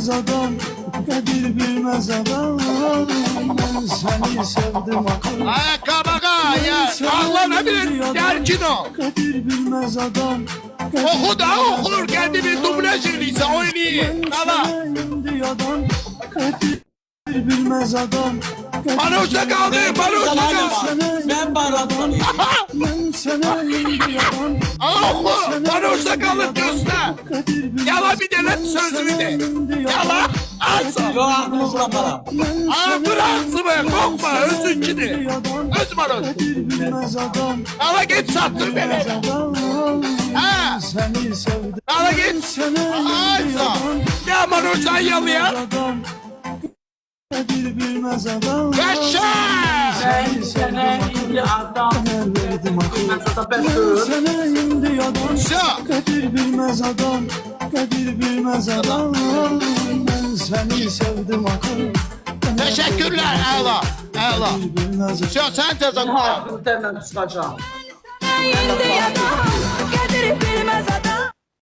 bilmez adam, kadir bilmez adam. Ben seni sevdim akıl. Ayakkabıga ya. Allah ne bilir. Gerçin o. Kadir bilmez adam. Oku da okur. Kendi bir dublaj eliyse oynayın. Valla. Kadir bilmez adam. Bana uçta kaldı. Bana uçta kaldı. Ben baradım. Ben sana indi adam. Ama oku. Bana uçta kaldı diyorsun ha. Yala bir de sözümü de. Yala. Alsın. Yo aklımı bırakamam. Aa bıraksın be. Korkma. Özünkini. Öz maroz. Kadir bilmez adam. Ala git sattır beni. Ha. Seni sevdim. Ala git. Aysa. Ne marozdan yalıya? Kadir bilmez adam. Yaşa. Ben sana indi adam. Ben sana ben söylüyorum. Sana indi adam. Yaşa. Kadir bilmez adam. Kadir bilmez adam. Ben seni sevdim akıl. Teşekkürler Ela. Ela. Sen tezak. Hakkını temel çıkacağım. Indi adam, kadir bilmez adam.